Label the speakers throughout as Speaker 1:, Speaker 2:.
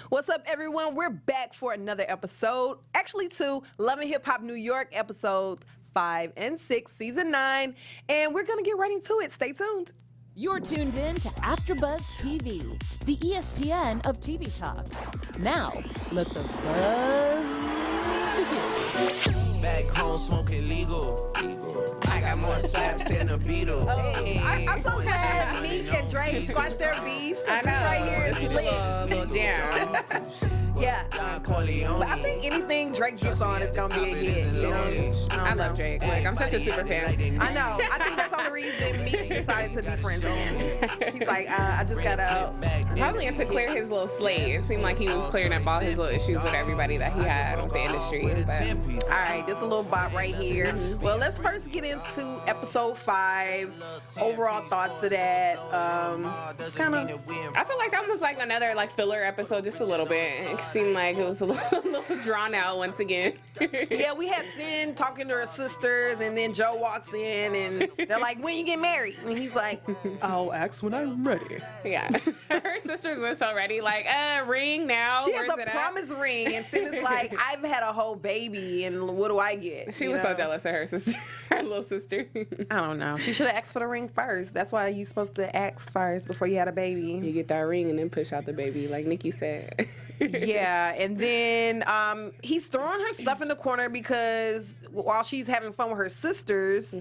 Speaker 1: What's up, everyone? We're back for another episode. Actually, 2, Love and Hip Hop New York, episodes 5 and 6, season 9. And we're going to get right into it. Stay tuned.
Speaker 2: You're tuned in to AfterBuzz TV, the ESPN of TV talk. Now, let the buzz begin.
Speaker 3: Back home smoking legal. I got more slaps than a Beatle.
Speaker 1: I'm so glad Meek and Drake squashed their beef.
Speaker 4: I know.
Speaker 1: This right here is
Speaker 4: It's
Speaker 1: lit.
Speaker 4: a little jam.
Speaker 1: Yeah. But I think anything Drake gets on is going to be a hit. You know?
Speaker 4: I love Drake. Like, I'm such a super fan.
Speaker 1: I know. I think that's the only reason Meek decided to be friends again. He's like, I just got to...
Speaker 4: Probably to clear his little slate. It seemed like he was clearing up all his little issues with everybody that he had with the industry. But.
Speaker 1: All right, just a little bop right here. Well, let's first get into episode 5. Overall thoughts to that. Just kind of...
Speaker 4: I feel like that was like another like filler episode, just a little bit. It seemed like it was a little drawn out once again.
Speaker 1: Yeah, we had Sin talking to her sisters, and then Joe walks in, and they're like, "When you get married?" And he's like, "I'll ask when I'm ready."
Speaker 4: Yeah, her sisters were so ready. Like, ring now.
Speaker 1: She has
Speaker 4: Where's
Speaker 1: a
Speaker 4: it
Speaker 1: promise ring, and Sin is like, "I've had a whole baby, and what do I get?"
Speaker 4: She was so jealous of her sister, her little sister.
Speaker 1: I don't know. She should have asked for the ring first. That's why you're supposed to ask first before you had a baby.
Speaker 4: You get that ring and then push out the baby, like Nikki said.
Speaker 1: Yeah, and then he's throwing her stuff in the corner because while she's having fun with her sisters,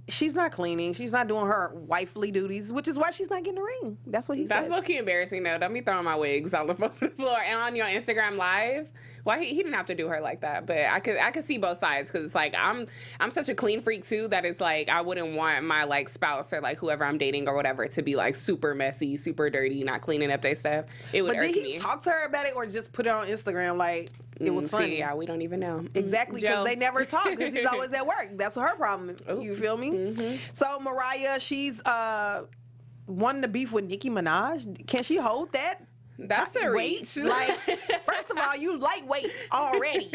Speaker 1: she's not cleaning. She's not doing her wifely duties, which is why she's not getting a ring. That's what he says.
Speaker 4: That's low-key embarrassing, though. Don't be throwing my wigs all over the floor and on your Instagram Live. Well, he didn't have to do her like that, but I could see both sides because it's like I'm such a clean freak too that it's like I wouldn't want my like spouse or like whoever I'm dating or whatever to be like super messy, super dirty, not cleaning up their stuff. It would irk me.
Speaker 1: But did he talk to her about it or just put it on Instagram like it was funny?
Speaker 4: See, yeah, we don't even know.
Speaker 1: Exactly, because they never talk because he's always at work. That's her problem.
Speaker 4: Ooh.
Speaker 1: You feel me? So Mariah, she's wanting to beef with Nicki Minaj. Can she hold that?
Speaker 4: That's a reach.
Speaker 1: Like, first of all, you lightweight already,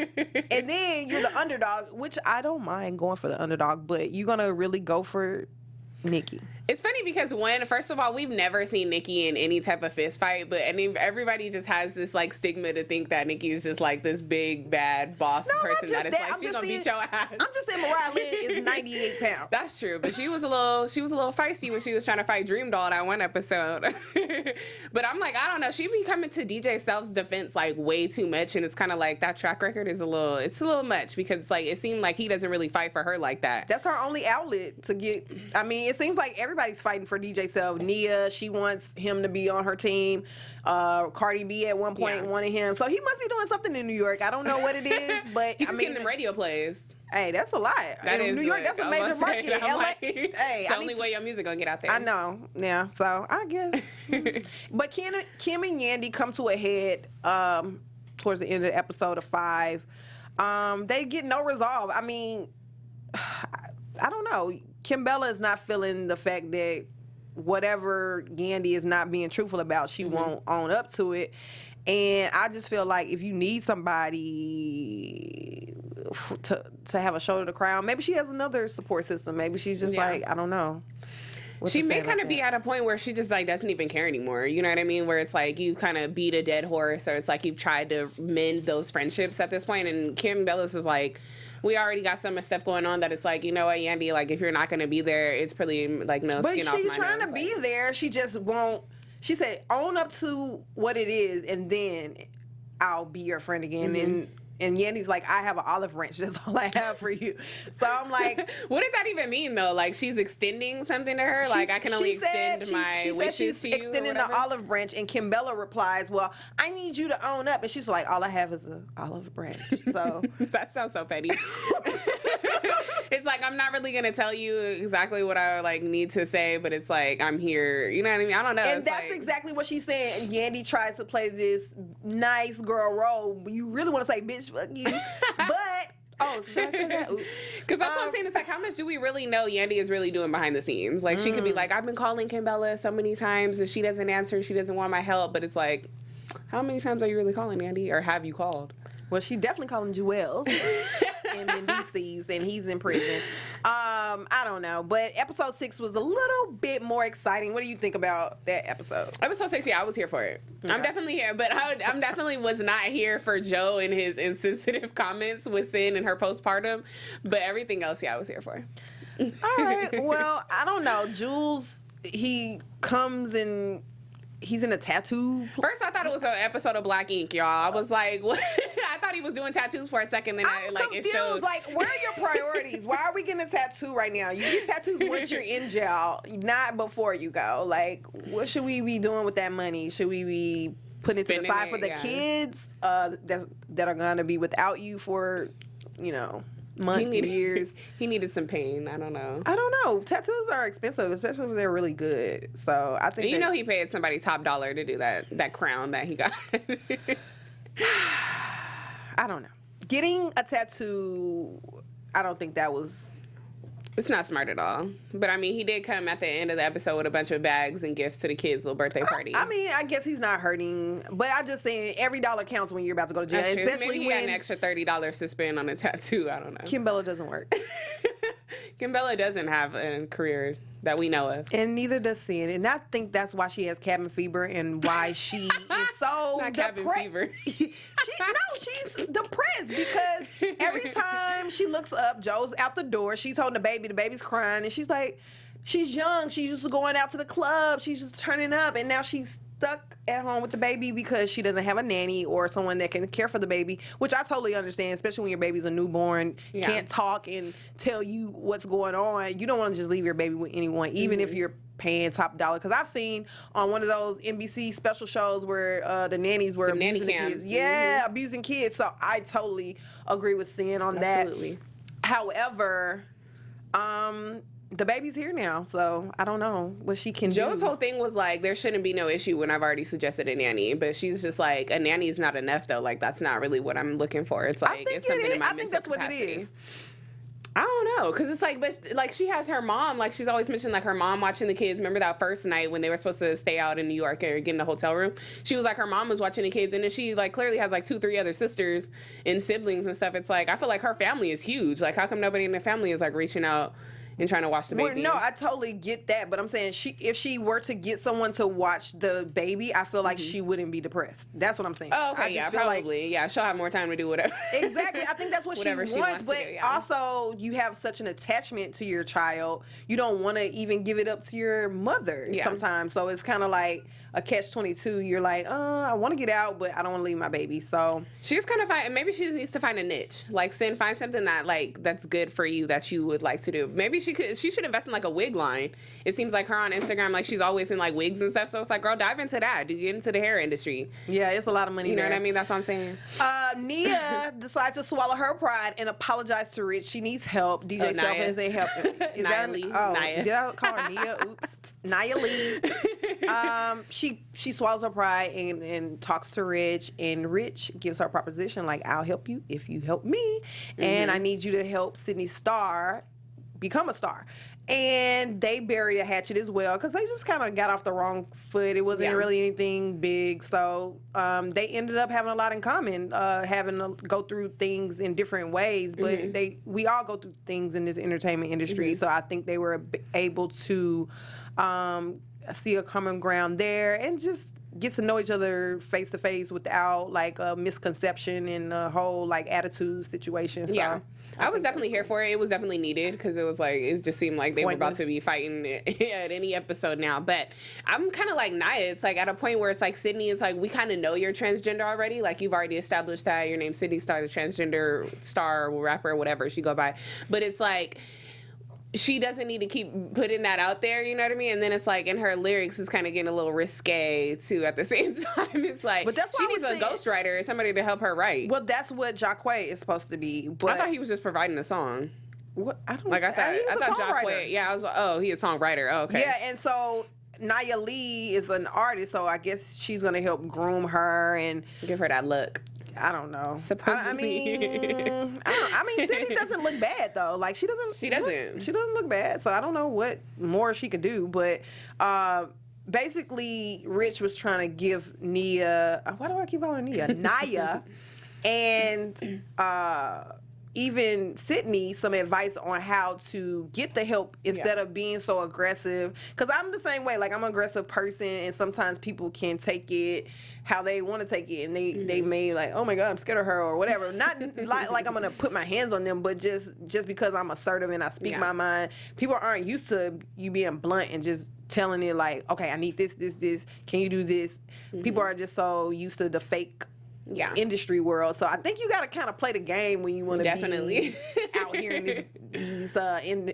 Speaker 1: and then you're the underdog, which I don't mind going for the underdog, but you're gonna really go for Nicki.
Speaker 4: It's funny because first of all, we've never seen Nicki in any type of fist fight, but everybody just has this like stigma to think that Nicki is just like this big bad boss person that is like she's gonna beat your ass. I'm
Speaker 1: just saying Mariah Lynn is 98 pounds.
Speaker 4: That's true, but she was a little feisty when she was trying to fight Dream Doll that one episode. But I'm like, I don't know, she be coming to DJ Self's defense like way too much, and it's kind of like that track record is a little much because like it seemed like he doesn't really fight for her like that.
Speaker 1: That's her only outlet to get. I mean, it seems like everybody's fighting for DJ Self. Nia, she wants him to be on her team. Cardi B at one point wanted him. So he must be doing something in New York. I don't know what it is, but
Speaker 4: he's just getting them radio plays.
Speaker 1: Hey, that's a lot. In New York, that's a major market. LA, hey,
Speaker 4: it's the only way your music gonna get out there.
Speaker 1: I know. Yeah, so I guess. But Kim and Yandy come to a head towards the end of the episode of 5. They get no resolve. I mean, I don't know. Kimbella is not feeling the fact that whatever Yandy is not being truthful about, she won't own up to it. And I just feel like if you need somebody to have a shoulder to cry on, maybe she has another support system. Maybe she's just like, I don't know.
Speaker 4: She may kind of be at a point where she just like doesn't even care anymore. You know what I mean? Where it's like you kind of beat a dead horse, or it's like you've tried to mend those friendships at this point. And Kimbella is like, we already got so much stuff going on that it's like, you know what, Yandy, like if you're not going to be there, it's pretty like no skin off my nose. But she's
Speaker 1: trying to be there. She just won't. She said, own up to what it is, and then I'll be your friend again. And Yandy's like, I have an olive branch. That's all I have for you. So I'm like,
Speaker 4: what does that even mean though? Like she's extending something to her? Like I can only extend my wishes to you? She's
Speaker 1: extending the olive branch, and Kimbella replies, well, I need you to own up. And she's like, all I have is an olive branch. So
Speaker 4: that sounds so petty. It's like, I'm not really going to tell you exactly what I like need to say, but it's like, I'm here. You know what I mean? I don't know.
Speaker 1: And that's exactly what she's saying. And Yandy tries to play this nice girl role. You really want to say, bitch, fuck you. But, oh, should I say that? Oops.
Speaker 4: Because that's what I'm saying. It's like, how much do we really know Yandy is really doing behind the scenes? Like, she could be like, I've been calling Kimbella so many times and she doesn't answer. She doesn't want my help. But it's like, how many times are you really calling, Yandy? Or have you called?
Speaker 1: Well, she definitely calling Juelz. him in DC's and he's in prison. I don't know, but episode 6 was a little bit more exciting. What do you think about that episode?
Speaker 4: Episode 6, yeah, I was here for it.
Speaker 1: Okay.
Speaker 4: I'm definitely here, but I'm definitely was not here for Joe and his insensitive comments with Sin and her postpartum. But everything else, yeah, I was here for.
Speaker 1: All right. Well, I don't know. Juelz, he comes and he's in a tattoo.
Speaker 4: First, I thought it was an episode of Black Ink, y'all. I was like, what? I thought he was doing tattoos for a second. Then
Speaker 1: I'm confused.
Speaker 4: It showed.
Speaker 1: Like, where are your priorities? Why are we getting a tattoo right now? You get tattoos once you're in jail, not before you go. Like, what should we be doing with that money? Should we be putting it to the side for the kids that are going to be without you for, months, years?
Speaker 4: He needed some pain. I don't know.
Speaker 1: Tattoos are expensive, especially if they're really good. So I think
Speaker 4: he paid somebody top dollar to do that crown that he got.
Speaker 1: I don't know. Getting a tattoo, I don't think that was.
Speaker 4: It's not smart at all. But I mean, he did come at the end of the episode with a bunch of bags and gifts to the kids' little birthday party.
Speaker 1: I mean, I guess he's not hurting, but I'm just saying every dollar counts when you're about to go to jail.
Speaker 4: That's true.
Speaker 1: Especially
Speaker 4: Maybe he had an extra $30 to spend on a tattoo. I don't know.
Speaker 1: Kimbella doesn't work.
Speaker 4: Kimbella doesn't have a career that we know of.
Speaker 1: And neither does Sin. And I think that's why she has cabin fever and why she is so
Speaker 4: Not cabin fever.
Speaker 1: She's depressed because every time she looks up, Joe's out the door. She's holding the baby. The baby's crying. And she's like, she's young. She's used to going out to the club. She's just turning up. And now she's stuck at home with the baby because she doesn't have a nanny or someone that can care for the baby, which I totally understand, especially when your baby's a newborn, can't talk and tell you what's going on. You don't want to just leave your baby with anyone, even if you're paying top dollar. Because I've seen on one of those NBC special shows where the nannies were abusing the kids. Yeah, abusing kids. So I totally agree with Sin on
Speaker 4: Absolutely.
Speaker 1: that. However, the baby's here now, so I don't know what she can do.
Speaker 4: Joe's whole thing was like, there shouldn't be no issue when I've already suggested a nanny, but she's just like, a nanny is not enough though. Like, that's not really what I'm looking for. It's like, it's something in my mental
Speaker 1: that's
Speaker 4: capacity.
Speaker 1: what it is.
Speaker 4: I don't know, because it's like, but like she has her mom, like she's always mentioned like her mom watching the kids. Remember that first night when they were supposed to stay out in New York or get in the hotel room? She was like, her mom was watching the kids, and then she like clearly has like 2-3 other sisters and siblings and stuff. It's like, I feel like her family is huge. Like, how come nobody in the family is like reaching out and trying to watch the baby?
Speaker 1: No, I totally get that, but I'm saying if she were to get someone to watch the baby, I feel like she wouldn't be depressed. That's what I'm saying.
Speaker 4: Oh, okay, yeah, probably. Yeah, she'll have more time to do whatever.
Speaker 1: Exactly. I think that's what she wants, but also you have such an attachment to your child, you don't want to even give it up to your mother sometimes. So it's kind of like a catch-22. You're like, I want to get out, but I don't want to leave my baby. So
Speaker 4: she's kind of maybe she needs to find a niche. Like, find something that like that's good for you that you would like to do. Maybe she should invest in like a wig line. It seems like her on Instagram, like she's always in like wigs and stuff. So it's like, girl, dive into that. Do get into the hair industry.
Speaker 1: Yeah, it's a lot of money.
Speaker 4: You know what I mean? That's what I'm saying.
Speaker 1: Nia decides to swallow her pride and apologize to Rich. She needs help. DJ Self isn't helping. Is that
Speaker 4: Lee.
Speaker 1: Nia. Did I call her Nia? Oops. Nia Lee. She swallows her pride and talks to Rich, and Rich gives her a proposition like, I'll help you if you help me, and I need you to help Sydney Star become a star. And they bury a hatchet as well because they just kind of got off the wrong foot. It wasn't really anything big. So they ended up having a lot in common, having to go through things in different ways. But we all go through things in this entertainment industry. So I think they were able to see a common ground there and just get to know each other face to face without like a misconception and a whole like attitude situation. So
Speaker 4: I was definitely here for it. It was definitely needed because it was like, it just seemed like they were about to be fighting at any episode now. But I'm kind of like Nia. It's like at a point where it's like Sydney is like, we kind of know you're transgender already. Like you've already established that your name's Sydney Star, the transgender star, rapper, whatever she go by. But it's like, she doesn't need to keep putting that out there, you know what I mean? And then it's like in her lyrics is kind of getting a little risque too at the same time. It's like, but that's she needs a ghostwriter, somebody to help her write.
Speaker 1: Well, that's what Jacquet is supposed to be. But
Speaker 4: I thought he was just providing the song.
Speaker 1: What? I don't
Speaker 4: like. I thought Jacquet. Yeah, I was. Oh, he is a songwriter. Oh, okay.
Speaker 1: Yeah, and so Nia Lee is an artist, so I guess she's gonna help groom her and
Speaker 4: give her that look.
Speaker 1: I don't know.
Speaker 4: Supposedly.
Speaker 1: I mean, Sydney doesn't look bad though. Like she doesn't look bad. So I don't know what more she could do. But basically, Rich was trying to give Nia. Why do I keep calling her Nia? Nia, and even Sydney some advice on how to get the help instead of being so aggressive. Because I'm the same way. Like, I'm an aggressive person, and sometimes people can take it how they want to take it, and they may like, oh my God, I'm scared of her or whatever. Not like I'm gonna put my hands on them, but just because I'm assertive and I speak my mind. People aren't used to you being blunt and just telling it like, okay, I need this. Can you do this? People are just so used to the fake industry world. So I think you got to kind of play the game when you want to be out here in these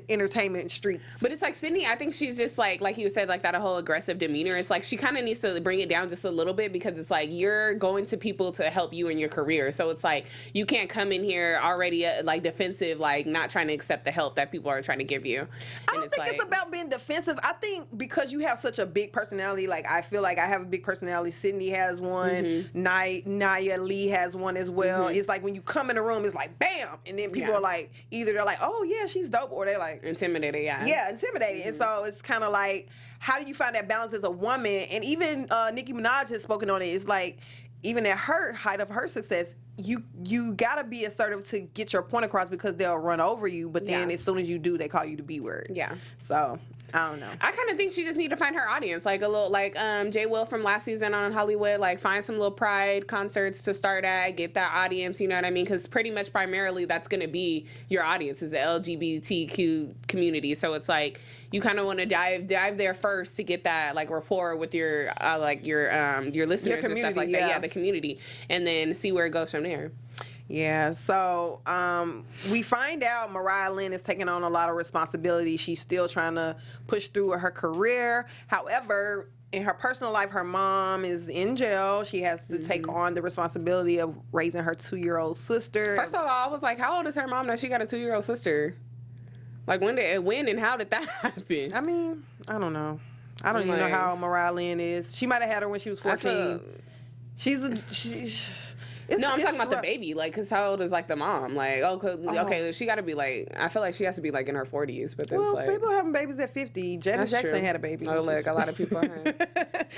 Speaker 1: entertainment streets.
Speaker 4: But it's like Sydney, I think she's just like you said, like that whole aggressive demeanor. It's like she kind of needs to bring it down just a little bit, because it's like you're going to people to help you in your career. So it's like you can't come in here already like defensive, like not trying to accept the help that people are trying to give you.
Speaker 1: I don't think it's about being defensive. I think because you have such a big personality, like I feel like I have a big personality. Sydney has one. Naya Lee has one as well. It's like when you come in the room, it's like bam, and then people are like, either they're like, oh yeah, she's dope, or they're like
Speaker 4: intimidated.
Speaker 1: Intimidated. And so it's kind of like, how do you find that balance as a woman? And even Nicki Minaj has spoken on it. It's like, even at her height of her success, you gotta be assertive to get your point across, because they'll run over you. But then as soon as you do, they call you the B word. Yeah. So I don't know.
Speaker 4: I kind of think she just need to find her audience, like a little, like Jay Will from last season on Hollywood, like find some little Pride concerts to start at, get that audience, you know what I mean? Because pretty much primarily that's going to be your audience, is the LGBTQ community. So it's like you kind of want to dive there first to get that like rapport with your listeners and stuff like that. Yeah, the community, and then see where it goes from there.
Speaker 1: Yeah, so we find out Mariah Lynn is taking on a lot of responsibility. She's still trying to push through her career. However, in her personal life, her mom is in jail. She has to take on the responsibility of raising her 2-year-old sister.
Speaker 4: First of all, I was like, how old is her mom that she got a 2-year-old sister? Like, when and how did that happen?
Speaker 1: I mean, I don't know. I don't even know how Mariah Lynn is. She might have had her when she was 14.
Speaker 4: I'm talking about the baby, like, because how old is, like, the mom? Like, okay, she got to be, like, I feel like she has to be, like, in her 40s, but that's, like...
Speaker 1: people having babies at 50. Janet Jackson had a baby.
Speaker 4: Oh, like, a lot of people have.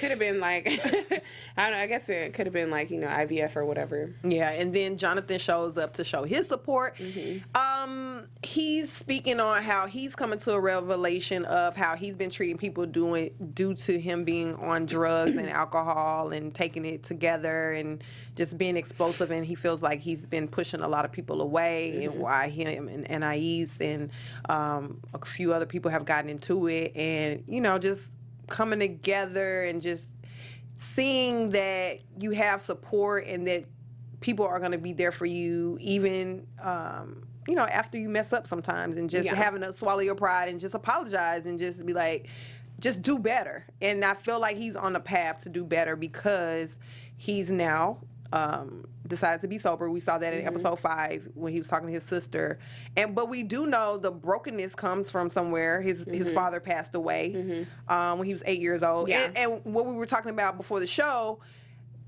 Speaker 4: Could have been, like, I don't know, I guess it could have been, like, IVF or whatever.
Speaker 1: Yeah, and then Jonathan shows up to show his support. He's speaking on how he's coming to a revelation of how he's been treating people due to him being on drugs and alcohol and taking it together and just being explosive, and he feels like he's been pushing a lot of people away, and why him and Anais and a few other people have gotten into it, and just coming together and just seeing that you have support and that people are going to be there for you, even after you mess up sometimes, and just having to swallow your pride and just apologize and just be like, just do better. And I feel like he's on the path to do better because he's now decided to be sober. We saw that in episode 5 when he was talking to his sister. But we do know the brokenness comes from somewhere. His father passed away when he was 8 years old.
Speaker 4: Yeah.
Speaker 1: And what we were talking about before the show,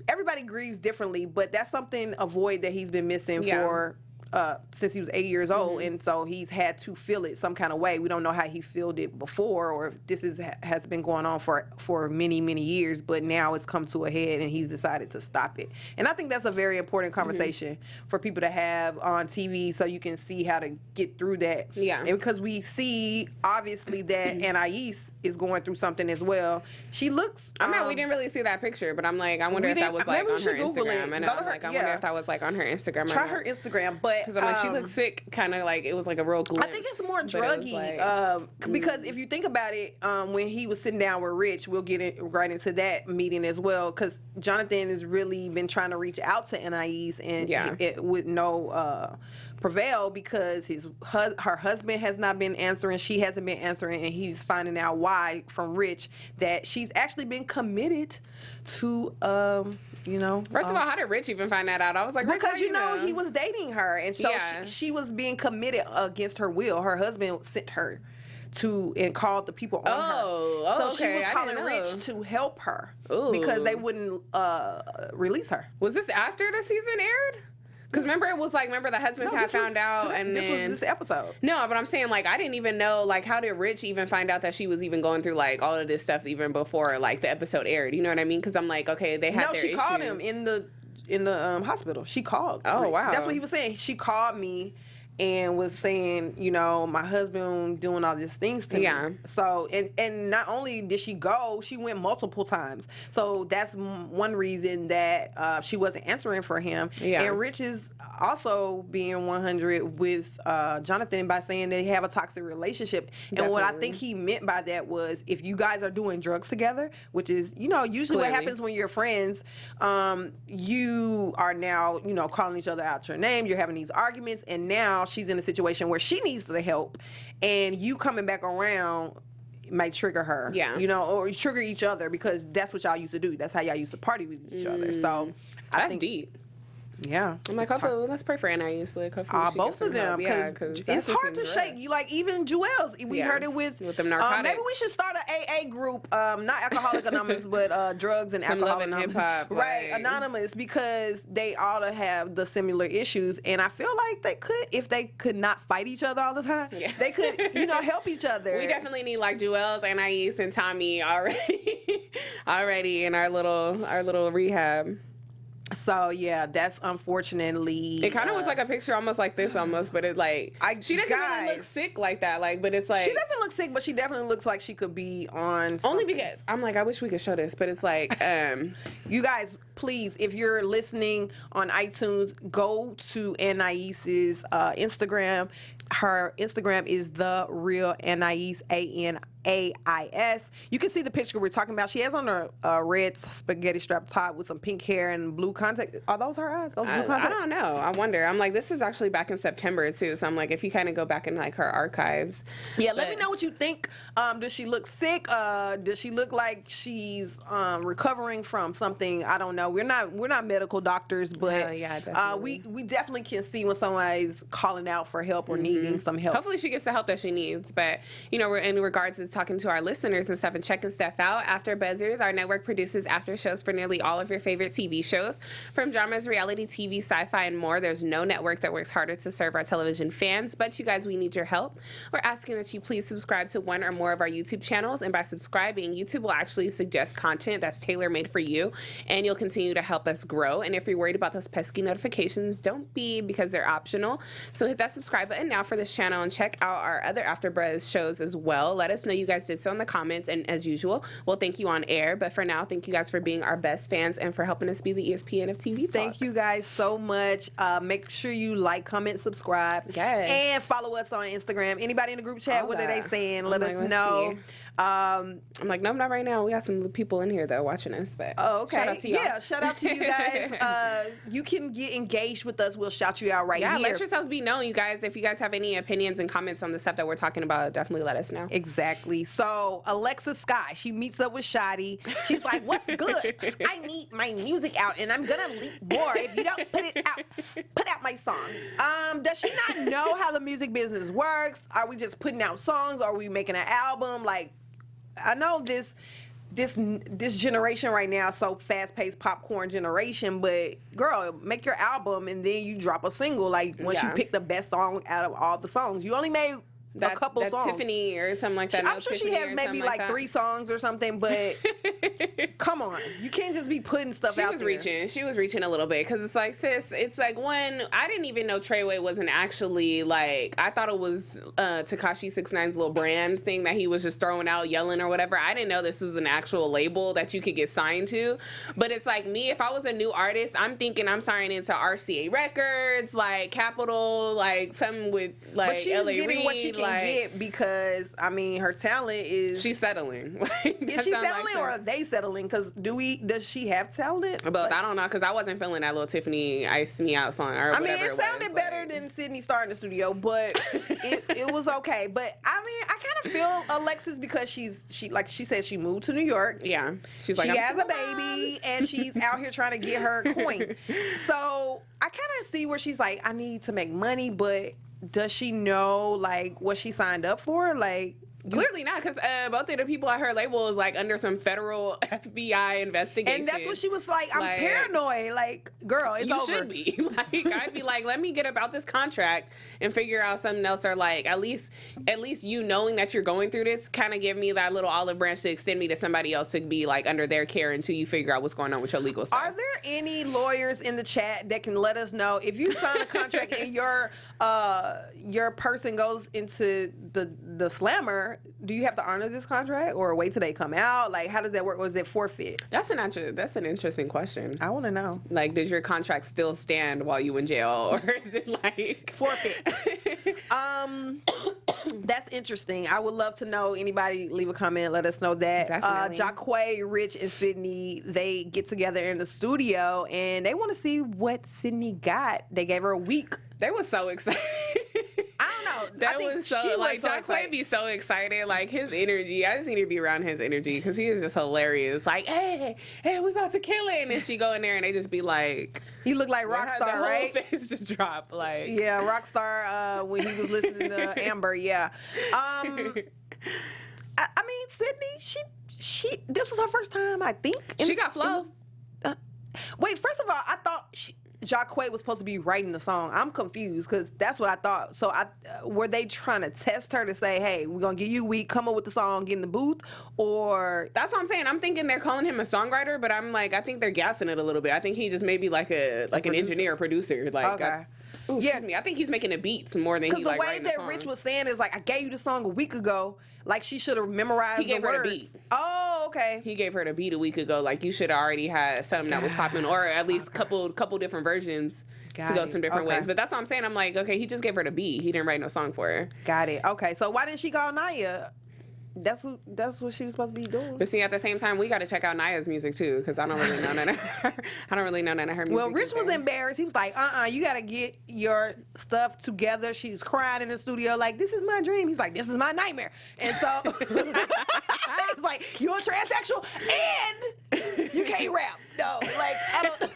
Speaker 1: everybody grieves differently, but that's something, a void that he's been missing for since he was 8 years old, and so he's had to feel it some kind of way. We don't know how he felt it before, or if this has been going on for many, many years, but now it's come to a head, and he's decided to stop it. And I think that's a very important conversation for people to have on TV, so you can see how to get through that. Yeah. And because we see, obviously, that Anais is going through something as well. She looks...
Speaker 4: we didn't really see that picture, but I'm like, I wonder if that was like on her Instagram. And I'm like, I wonder if that was like on her Instagram.
Speaker 1: Try her Instagram, but...
Speaker 4: Because I'm like, she looked sick, kind of like, it was like a real glimpse.
Speaker 1: I think it's more druggy, because if you think about it, when he was sitting down with Rich, we'll get right into that meeting as well, because Jonathan has really been trying to reach out to Anais, and it with no prevail, because her husband has not been answering, she hasn't been answering, and he's finding out why from Rich that she's actually been committed to
Speaker 4: First of all, how did Rich even find that out? I was like,
Speaker 1: because he was dating her, and so she was being committed against her will. Her husband sent her and called the people on her. So she was calling Rich to help her because they wouldn't release her.
Speaker 4: Was this after the season aired? Because remember the husband had found out, and then...
Speaker 1: This was this episode.
Speaker 4: No, but I'm saying, like, I didn't even know, like, how did Rich even find out that she was even going through, like, all of this stuff even before, like, the episode aired? You know what I mean? Because I'm like, okay, they had their issues.
Speaker 1: No, she called him in the hospital. She called.
Speaker 4: Oh,
Speaker 1: Rich.
Speaker 4: wow.
Speaker 1: That's what he was saying. She called me, and was saying, you know, my husband doing all these things to me. So, and not only did she go, she went multiple times. So that's one reason that she wasn't answering for him. And Rich is also being 100 with Jonathan by saying they have a toxic relationship. And what I think he meant by that was, if you guys are doing drugs together, which is, you know, usually what happens when you're friends, you are now, you know, calling each other out your name, you're having these arguments, and now she's in a situation where she needs the help, and you coming back around might trigger her, you know, or trigger each other, because that's what y'all used to do. That's how y'all used to party with each other. So I think
Speaker 4: deep.
Speaker 1: Yeah,
Speaker 4: I'm like, hopefully, let's pray for Anais. Like,
Speaker 1: both of them, because it's hard to shake. You like even Juelz. We heard it with
Speaker 4: them narcotics.
Speaker 1: Maybe we should start an AA group, not Alcoholic Anonymous, but Drugs and Alcohol Anonymous, right? Like, Anonymous, because they all have the similar issues, and I feel like they could, if they could not fight each other all the time, they could, you know, help each other.
Speaker 4: We definitely need like Juelz, Anais, and Tommy already in our little rehab.
Speaker 1: So yeah, that's unfortunately.
Speaker 4: It kind of was like a picture, almost like this, but it like she doesn't really look sick like that. Like, but it's like
Speaker 1: she doesn't look sick, but she definitely looks like she could be on something.
Speaker 4: Only because I'm like, I wish we could show this, but it's like,
Speaker 1: you guys, please, if you're listening on iTunes, go to Anais's Instagram. Her Instagram is The Real Anais, ANAIS. You can see the picture we're talking about. She has on a red spaghetti strap top with some pink hair and blue contact. Are those her eyes? Those blue contacts?
Speaker 4: I don't know. I wonder. I'm like, this is actually back in September too. So I'm like, if you kind of go back in like her archives.
Speaker 1: Yeah, let me know what you think. Does she look sick? Does she look like she's recovering from something? I don't know. We're not medical doctors, but we definitely can see when somebody's calling out for help or needing some help.
Speaker 4: Hopefully she gets the help that she needs. But, you know, we're in regards to talking to our listeners and stuff and checking stuff out. AfterBuzzers, our network, produces after shows for nearly all of your favorite TV shows. From dramas, reality TV, sci-fi, and more, there's no network that works harder to serve our television fans. But you guys, we need your help. We're asking that you please subscribe to one or more of our YouTube channels. And by subscribing, YouTube will actually suggest content that's tailor-made for you. And you'll continue to help us grow. And if you're worried about those pesky notifications, don't be, because they're optional. So hit that subscribe button now for this channel and check out our other AfterBuzz shows as well. Let us know you guys did so in the comments, and as usual, we'll thank you on air. But for now, thank you guys for being our best fans and for helping us be the ESPN of TV talk.
Speaker 1: Thank you guys so much. Make sure you like, comment, subscribe, and follow us on Instagram. Anybody in the group chat, what are they saying? Let us know.
Speaker 4: I'm like, no, not right now. We got some people in here though watching us, but shout out to y'all.
Speaker 1: Yeah, shout out to you guys. You can get engaged with us. We'll shout you out right here.
Speaker 4: Yeah, let yourselves be known, you guys. If you guys have any opinions and comments on the stuff that we're talking about, definitely let us know.
Speaker 1: Exactly. So Alexa Sky, she meets up with Shotty. She's like, what's good? I need my music out, and I'm gonna leak more if you don't put it out. Put out my song. Does she not know how the music business works? Are we just putting out songs? Are we making an album? Like, I know this generation right now, so fast-paced popcorn generation, but girl, make your album and then you drop a single. Like, once you pick the best song out of all the songs, you only made a couple songs.
Speaker 4: Tiffany or something like that.
Speaker 1: I'm sure she has maybe like 3 songs or something, but come on, you can't just be putting stuff out there.
Speaker 4: She was reaching a little bit, because it's like, sis, it's like, one, I didn't even know Treyway wasn't actually, like, I thought it was Tekashi 6ix9ine's little brand thing that he was just throwing out, yelling or whatever. I didn't know this was an actual label that you could get signed to. But it's like, me, if I was a new artist, I'm thinking I'm signing into RCA Records, like Capitol, like something with like
Speaker 1: but she's
Speaker 4: LA
Speaker 1: getting
Speaker 4: Reid,
Speaker 1: what she can get, because I mean, her talent is.
Speaker 4: She's settling.
Speaker 1: Is she settling, or are they settling? Because does she have talent?
Speaker 4: But I don't know, because I wasn't feeling that little Tiffany Ice Me Out song. Or
Speaker 1: I mean, it sounded better than Sydney Star in the studio, but it was okay. But I mean, I kind of feel Alexis, because she like she said, she moved to New York.
Speaker 4: Yeah, she's like,
Speaker 1: she has a baby and she's out here trying to get her coin. So I kind of see where she's like, I need to make money, but does she know like what she signed up for? Like,
Speaker 4: Clearly not, because both of the people at her label is like under some federal FBI investigation.
Speaker 1: And that's what she was like, I'm paranoid. Like, girl, it's over.
Speaker 4: You should be. Like, I'd be like, let me get about this contract and figure out something else. Or like, at least you knowing that you're going through this kind of give me that little olive branch to extend me to somebody else to be like under their care until you figure out what's going on with your legal stuff.
Speaker 1: Are there any lawyers in the chat that can let us know if you sign a contract and your person goes into the slammer, do you have to honor this contract or wait till they come out? Like, how does that work? Or is it forfeit?
Speaker 4: That's an interesting question.
Speaker 1: I want to know.
Speaker 4: Like, does your contract still stand while you in jail, or is it like
Speaker 1: forfeit? That's interesting. I would love to know. Anybody leave a comment, let us know that.
Speaker 4: Definitely.
Speaker 1: Jaquay, Rich, and Sydney, they get together in the studio and they want to see what Sydney got. They gave her a week.
Speaker 4: They were so excited.
Speaker 1: I don't know.
Speaker 4: That was so, like, Jaquay be so excited. Like, his energy, I just need to be around his energy because he is just hilarious. Like, hey, we about to kill it. And then she go in there and they just be like...
Speaker 1: He looked like Rockstar, right?
Speaker 4: Whole face just drop, like...
Speaker 1: Yeah, Rockstar when he was listening to Amber, yeah. I mean, Sydney, she this was her first time, I think.
Speaker 4: She got flow.
Speaker 1: Wait, first of all, I thought... Jaquay was supposed to be writing the song. I'm confused because that's what I thought. So were they trying to test her to say, hey, we're going to give you a week, come up with the song, get in the booth? Or...
Speaker 4: That's what I'm saying. I'm thinking they're calling him a songwriter, but I'm like, I think they're gassing it a little bit. I think he just may be like an engineer, producer. Like,
Speaker 1: okay.
Speaker 4: Excuse me. I think he's making the beats more than he like writing the songs.
Speaker 1: The way that Rich was saying is like, I gave you the song a week ago. Like, she should have memorized the words. He gave her the beat. Oh, okay.
Speaker 4: He gave her the beat a week ago. Like, you should have already had something that was popping, or at least couple different versions to go some different ways. But that's what I'm saying. I'm like, okay, he just gave her the beat. He didn't write no song for her.
Speaker 1: Got it. Okay, so why didn't she call Naya? That's what she was supposed to be doing.
Speaker 4: But see, at the same time, we got to check out Naya's music too, because I don't really know none of her. I don't really know none of her music.
Speaker 1: Well, Rich was embarrassed. He was like, you got to get your stuff together. She's crying in the studio like, this is my dream. He's like, this is my nightmare. And so he's like, you're a transsexual and you can't rap. No, like, I don't.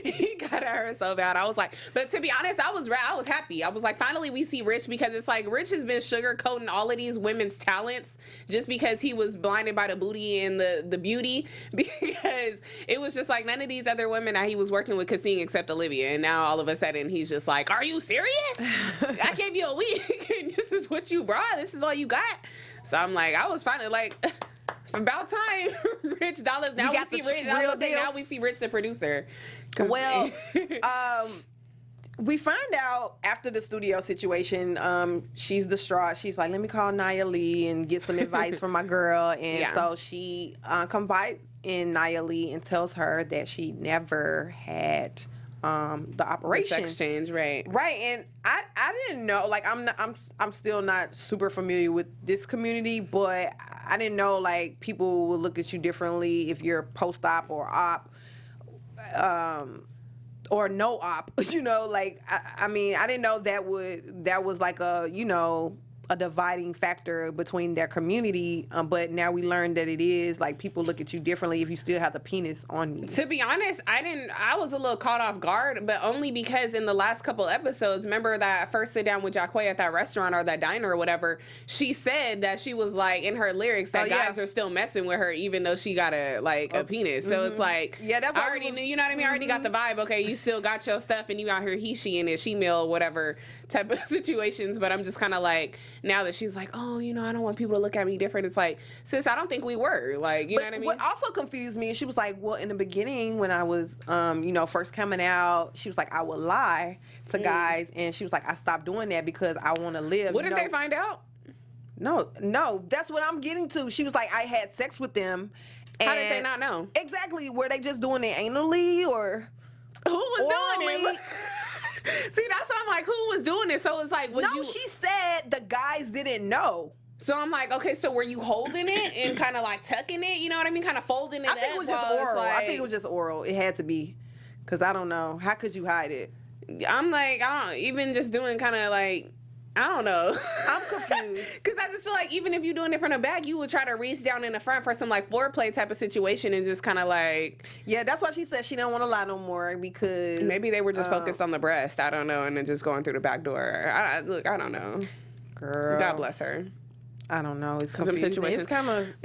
Speaker 4: He got at her so bad. I was like, but to be honest, I was happy. I was like, finally we see Rich, because it's like Rich has been sugarcoating all of these women's talents just because he was blinded by the booty and the beauty, because it was just like none of these other women that he was working with could sing except Olivia. And now all of a sudden he's just like, are you serious? I gave you a week and this is what you brought? This is all you got? So I'm like, I was finally like... About time, Rich Dollars. Now we see Rich. Now we see Rich, the producer.
Speaker 1: Well, we find out after the studio situation, she's distraught. She's like, let me call Nia Lee and get some advice from my girl. And so she confides in Nia Lee and tells her that she never had the operation.
Speaker 4: The sex change, right.
Speaker 1: Right. And I didn't know, like, I'm still not super familiar with this community, but I didn't know, like, people will look at you differently if you're post-op or op, or no op, you know, like, I mean, I didn't know that was like a, you know, a dividing factor between their community, but now we learned that it is, like, people look at you differently if you still have the penis on you.
Speaker 4: To be honest, I was a little caught off guard, but only because in the last couple episodes, remember that first sit down with Jaquay at that restaurant or that diner or whatever, she said that she was like, in her lyrics, that guys are still messing with her even though she got a penis. So it's like,
Speaker 1: that's
Speaker 4: I already knew, you know what I mean? I already got the vibe. Okay, you still got your stuff and you out here he, she, and it, she, male, whatever type of situations, but I'm just kind of like, now that she's like, oh, you know, I don't want people to look at me different. It's like, sis, I don't think we were. Like, you know what I mean?
Speaker 1: What also confused me, she was like, well, in the beginning when I was, you know, first coming out, she was like, I would lie to guys. And she was like, I stopped doing that because I want to live.
Speaker 4: What did they find out?
Speaker 1: No, that's what I'm getting to. She was like, I had sex with them. And
Speaker 4: how did they not know?
Speaker 1: Exactly. Were they just doing it anally or?
Speaker 4: Who was doing it? See, that's why I'm like, who was doing it? So it's like,
Speaker 1: she said the guys didn't know.
Speaker 4: So I'm like, okay, so were you holding it and kind of like tucking it? You know what I mean? Kind of folding it.
Speaker 1: I think it was just oral. I think it was just oral. It had to be, because I don't know. How could you hide it?
Speaker 4: I'm like, even just doing kind of like, I don't know.
Speaker 1: I'm confused.
Speaker 4: Because I just feel like even if you're doing it from the back, you would try to reach down in the front for some like foreplay type of situation and just kind of like.
Speaker 1: Yeah, that's why she said she don't want to lie no more, because.
Speaker 4: Maybe they were just focused on the breast. I don't know. And then just going through the back door. Look, I don't know.
Speaker 1: Girl.
Speaker 4: God bless her.
Speaker 1: I don't know. It's
Speaker 4: Some
Speaker 1: confusing.
Speaker 4: situations-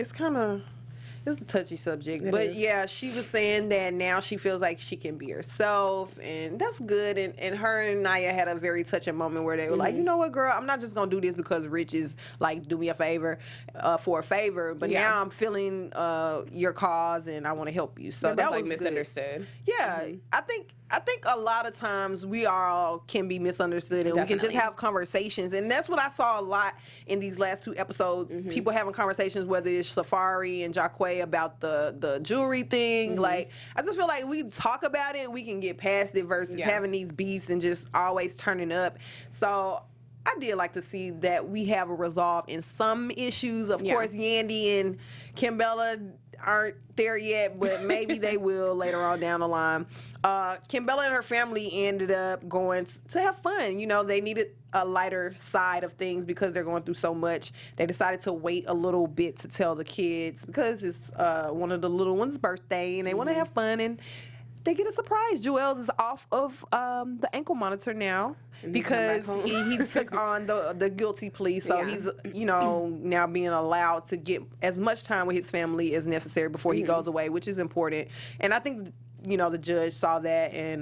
Speaker 1: It's a touchy subject.
Speaker 4: It
Speaker 1: But
Speaker 4: is.
Speaker 1: yeah, she was saying that now she feels like she can be herself, and that's good. And her and Naya had a very touching moment where they were like, you know what, girl, I'm not just going to do this because Rich is like, do me a favor for a favor. But
Speaker 4: Yeah.
Speaker 1: now I'm feeling your cause and I want to help you. So
Speaker 4: They're
Speaker 1: that
Speaker 4: both,
Speaker 1: was
Speaker 4: like,
Speaker 1: good.
Speaker 4: misunderstood.
Speaker 1: Yeah, I think a lot of times we all can be misunderstood, and we can
Speaker 4: Definitely.
Speaker 1: just have conversations, and that's what I saw a lot in these last 2 episodes. People having conversations, whether it's Safari and Jacquay about the jewelry thing. Like, I just feel like we talk about it, we can get past it versus having these beefs and just always turning up. So I did like to see that we have a resolve in some issues. Of course, Yandy and Kimbella aren't there yet, but maybe they will later on down the line. Kimbella and her family ended up going to have fun. You know, they needed a lighter side of things because they're going through so much. They decided to wait a little bit to tell the kids because it's one of the little ones' birthday and they want to have fun, and they get a surprise. Juelz is off of the ankle monitor now because he took on the guilty plea. So he's, you know, now being allowed to get as much time with his family as necessary before he goes away, which is important. And I think, you know, the judge saw that and,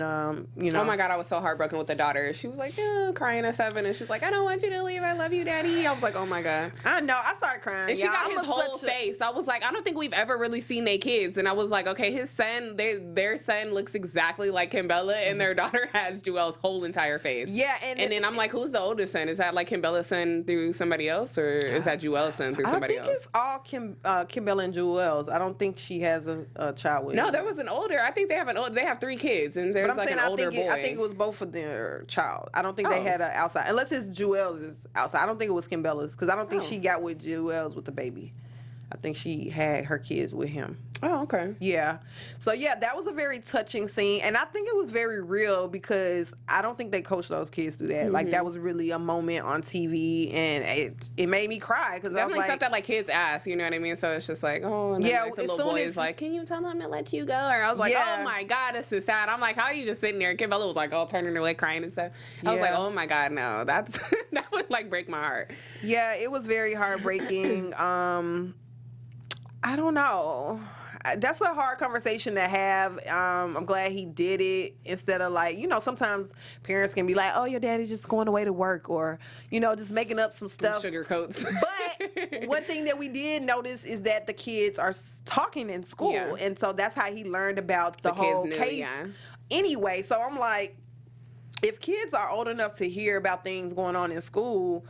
Speaker 1: you know.
Speaker 4: Oh my God, I was so heartbroken with the daughter. She was like, crying at 7, and she's like, I don't want you to leave. I love you, Daddy. I was like, oh my God.
Speaker 1: I know. I started crying.
Speaker 4: And she got his whole face. I was like, I don't think we've ever really seen their kids. And I was like, okay, his son, their son looks exactly like Kimbella, and their daughter has Juelz's whole entire face.
Speaker 1: Yeah.
Speaker 4: And then I'm like, who's the oldest son? Is that like Kimbella's son through somebody else, or is that Juelz's son through somebody else?
Speaker 1: I think it's all Kimbella and Juelz. I don't think she has a child with
Speaker 4: No,
Speaker 1: him.
Speaker 4: there was an older. I think they have 3 kids, and there's like an older boy.
Speaker 1: I think it was both of their child. I don't think they had an outside, unless it's Juelz's outside. I don't think it was Kimbella's because I don't think she got with Juelz with the baby. I think she had her kids with him.
Speaker 4: Oh, okay.
Speaker 1: Yeah. So, yeah, that was a very touching scene. And I think it was very real because I don't think they coached those kids through that. Like, that was really a moment on TV, and it made me cry. Cause
Speaker 4: Definitely
Speaker 1: I was
Speaker 4: stuff that, like, kids ask, you know what I mean? So it's just like, oh, and then, like, the little boy is like, can you tell them to let you go? Or I was like, oh, my God, this is sad. I'm like, how are you just sitting there? And Kimbella was, like, all turning away, crying and stuff. I was like, oh, my God, no. That would, like, break my heart.
Speaker 1: Yeah, it was very heartbreaking. I don't know. That's a hard conversation to have. I'm glad he did it instead of like, you know, sometimes parents can be like, oh, your daddy's just going away to work or, you know, just making up some stuff.
Speaker 4: Sugar coats.
Speaker 1: But one thing that we did notice is that the kids are talking in school.
Speaker 4: Yeah.
Speaker 1: And so that's how he learned about the whole
Speaker 4: kids knew,
Speaker 1: case. Anyway, so I'm like, if kids are old enough to hear about things going on in school,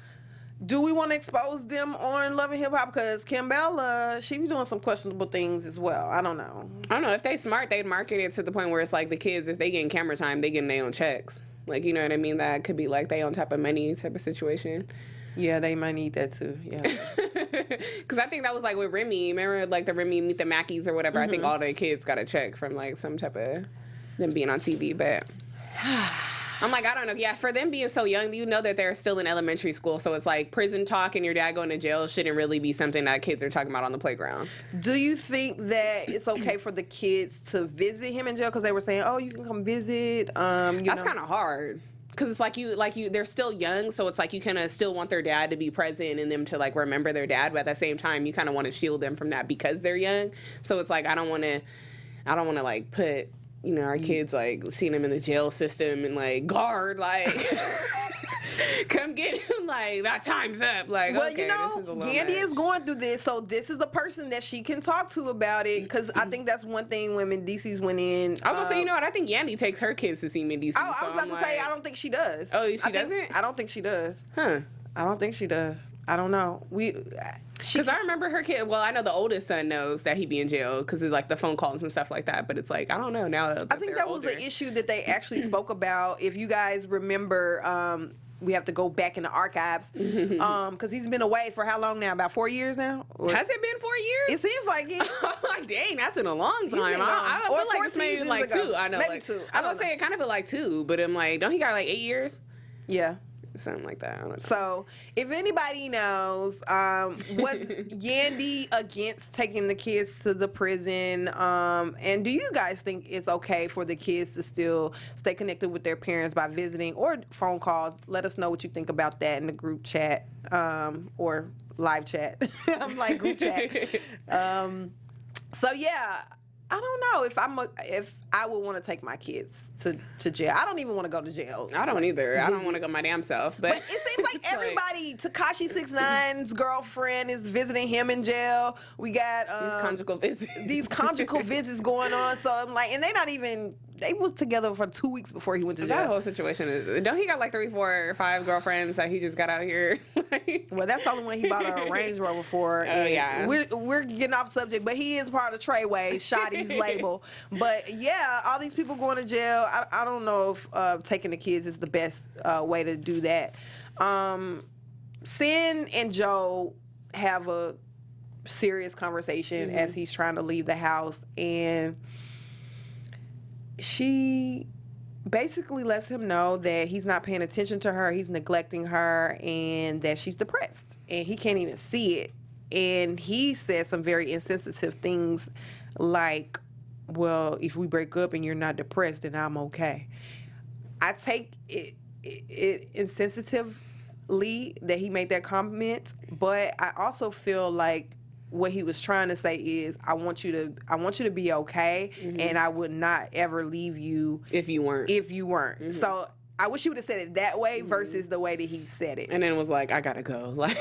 Speaker 1: do we want to expose them on Love and Hip Hop? Because Kimbella, she be doing some questionable things as well. I don't know.
Speaker 4: I don't know. If they smart, they'd market it to the point where it's like the kids, if they getting camera time, they getting their own checks. Like, you know what I mean? That could be like they on type of money type of situation.
Speaker 1: Yeah, they might need that too. Yeah.
Speaker 4: Because I think that was like with Remy. Remember like the Remy Meet the Mackies or whatever? I think all the kids got a check from like some type of them being on TV. But I'm like, I don't know. Yeah, for them being so young, you know that they're still in elementary school. So it's like prison talk and your dad going to jail shouldn't really be something that kids are talking about on the playground.
Speaker 1: Do you think that it's okay for the kids to visit him in jail? Because they were saying, oh, you can come visit.
Speaker 4: That's kind of hard. Because it's like you, they're still young, so it's like you kind of still want their dad to be present and them to like remember their dad, but at the same time, you kind of want to shield them from that because they're young. So it's like I don't want to like put, you know, our kids like seeing them in the jail system and like guard like. Come get him, like, that time's up. Like,
Speaker 1: well,
Speaker 4: okay,
Speaker 1: you know,
Speaker 4: this is a little
Speaker 1: Yandy
Speaker 4: much.
Speaker 1: is going through this, so this is a person that she can talk to about it, because I think that's one thing when Mendices went in.
Speaker 4: I was going to say, you know what, I think Yandy takes her kids to see Mendices.
Speaker 1: I was about to say, I don't think she does.
Speaker 4: Oh, she doesn't?
Speaker 1: I don't think she does.
Speaker 4: Huh.
Speaker 1: I don't think she does. I don't know.
Speaker 4: Because I remember her kid. Well, I know the oldest son knows that he be in jail because of like the phone calls and stuff like that. But it's like I don't know now. That
Speaker 1: I think that was the issue that they actually spoke about. If you guys remember, we have to go back in the archives because he's been away for how long now? About 4 years now.
Speaker 4: Has it been 4 years?
Speaker 1: It seems like it.
Speaker 4: I'm like, dang, that's been a long time. I
Speaker 1: Or
Speaker 4: feel like
Speaker 1: 4
Speaker 4: it's maybe
Speaker 1: seasons
Speaker 4: like
Speaker 1: ago.
Speaker 4: 2. I know,
Speaker 1: Maybe
Speaker 4: like
Speaker 1: 2.
Speaker 4: I don't say it kind of feel like 2, but I'm like, don't he got like 8 years?
Speaker 1: Yeah.
Speaker 4: Something like that. I don't know.
Speaker 1: So, if anybody knows, was Yandy against taking the kids to the prison? And do you guys think it's okay for the kids to still stay connected with their parents by visiting or phone calls? Let us know what you think about that in the group chat or live chat. I'm like group chat. So yeah, I don't know if I would want to take my kids to jail. I don't even want to go to jail.
Speaker 4: I don't either. I don't want to go my damn self. But
Speaker 1: it seems like everybody, Tekashi 6ix9ine's girlfriend is visiting him in jail. We got these conjugal visits going on. So I'm like, and they was together for 2 weeks before he went to jail.
Speaker 4: That whole situation don't he got like 3, 4, or 5 girlfriends that he just got out here?
Speaker 1: Well, that's the only one he bought a Range Rover for.
Speaker 4: Oh, yeah.
Speaker 1: We're getting off subject, but he is part of Treyway, Shotty's label. But yeah, all these people going to jail. I don't know if taking the kids is the best way to do that. Sin and Joe have a serious conversation as he's trying to leave the house, and she basically lets him know that he's not paying attention to her, he's neglecting her, and that she's depressed. And he can't even see it. And he says some very insensitive things like, well, if we break up and you're not depressed, then I'm okay. I take it insensitively that he made that comment, but I also feel like what he was trying to say is, I want you to be okay, and I would not ever leave you
Speaker 4: if you weren't.
Speaker 1: So I wish he would have said it that way versus the way that he said it.
Speaker 4: And then it was like, I gotta go. Like,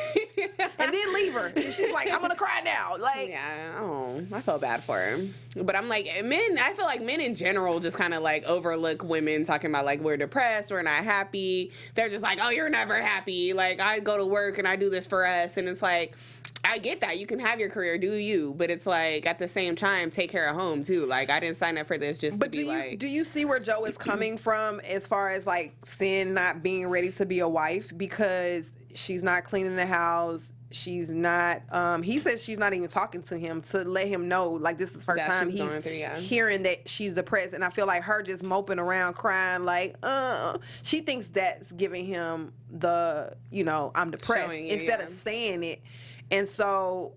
Speaker 1: and then leave her. And she's like, I'm gonna cry now. Like,
Speaker 4: yeah, I felt bad for him. But I'm like, I feel like men in general just kind of like overlook women talking about like, we're depressed, we're not happy. They're just like, oh, you're never happy. Like, I go to work and I do this for us. And it's like, I get that. You can have your career, do you? But it's like, at the same time, take care of home, too. Like, I didn't sign up for this just to be like...
Speaker 1: do you see where Joe is coming from as far as, like, Sin not being ready to be a wife? Because she's not cleaning the house. She's not... he says she's not even talking to him to let him know, like, this is the first time he's hearing that she's depressed. And I feel like her just moping around, crying, like, she thinks that's giving him the, I'm depressed, instead of saying it. And so,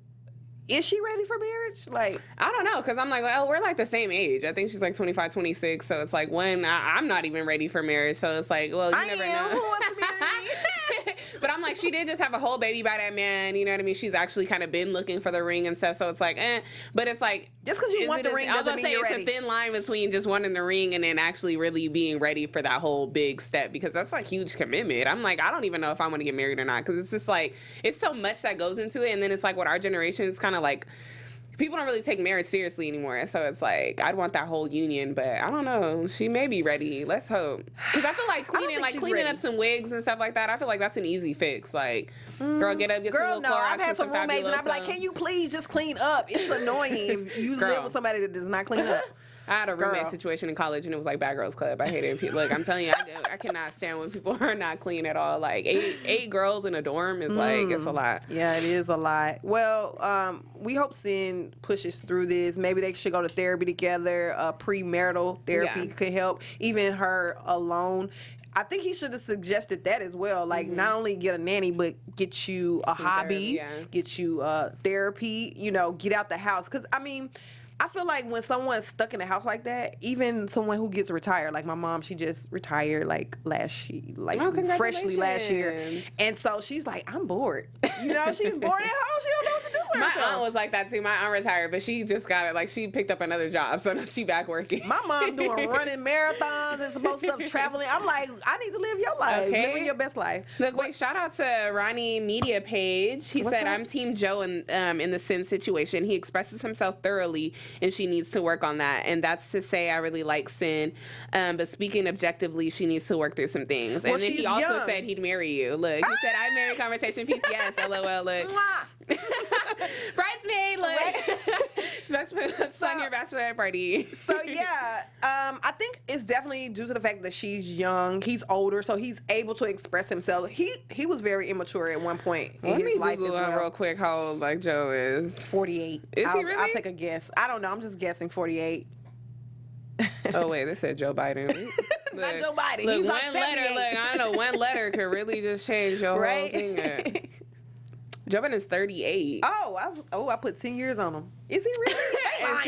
Speaker 1: is she ready for marriage? Like,
Speaker 4: I don't know, because I'm like, well, we're like the same age. I think she's like 25, 26. So it's like, when I'm not even ready for marriage. So it's like, well, you never know.
Speaker 1: Who wants to marry me?
Speaker 4: But I'm like, she did just have a whole baby by that man. You know what I mean? She's actually kind of been looking for the ring and stuff. So it's like, But it's like,
Speaker 1: just because you want the ring doesn't mean you're ready.
Speaker 4: It's a thin line between just wanting the ring and then actually really being ready for that whole big step, because that's a huge commitment. I'm like, I don't even know if I want to get married or not, because it's just like, it's so much that goes into it. And then it's like, with our generation, it's kind of like, people don't really take marriage seriously anymore. So it's like, I'd want that whole union, but I don't know. She may be ready. Let's hope. Because I feel like cleaning up some wigs and stuff like that, I feel like that's an easy fix. Like, girl, get up, get some little Clorox.
Speaker 1: I've had some roommates and I'm like, can you please just clean up? It's annoying if you live with somebody that does not clean up.
Speaker 4: I had a roommate situation in college, and it was like Bad Girls Club. I hated it. Look, I'm telling you, I cannot stand when people are not clean at all. Like, eight girls in a dorm is like, it's a lot.
Speaker 1: Yeah, it is a lot. Well, we hope Sin pushes through this. Maybe they should go to therapy together. Premarital therapy could help. Even her alone. I think he should have suggested that as well. Like, not only get a nanny, but get you a hobby, get you therapy, get out the house. Because, I mean... I feel like when someone's stuck in a house like that, even someone who gets retired, like my mom, she just retired like freshly last year. And so she's like, I'm bored. She's bored at home. She don't know what to do with herself.
Speaker 4: My aunt was like that too. My aunt retired, but she just got it. Like, she picked up another job, so now she back working.
Speaker 1: My mom doing running marathons and supposed stuff, traveling. I'm like, I need to live your life. Living your best life.
Speaker 4: Look, wait, shout out to Ronnie Media Page. He said, I'm Team Joe in the Sin situation. He expresses himself thoroughly, and she needs to work on that. And that's to say, I really like Sin, but speaking objectively, she needs to work through some things. And then he also said he'd marry you. Look, he said, I marry conversation piece. Yes, LOL. Look. Bridesmaid. Look. That's on your bachelorette party.
Speaker 1: So yeah, I think it's definitely due to the fact that she's young. He's older, so he's able to express himself. He was very immature at one point in his life as well.
Speaker 4: Real quick how old like Joe is.
Speaker 1: 48.
Speaker 4: Is he really?
Speaker 1: I'll take a guess. I don't know. I'm just guessing 48.
Speaker 4: Oh wait, this said Joe Biden.
Speaker 1: Not Joe Biden.
Speaker 4: Look,
Speaker 1: he's
Speaker 4: one
Speaker 1: like
Speaker 4: letter. Look, I don't know. One letter could really just change your whole thing. Joe Biden's 38.
Speaker 1: I put 10 years on him. Is he really?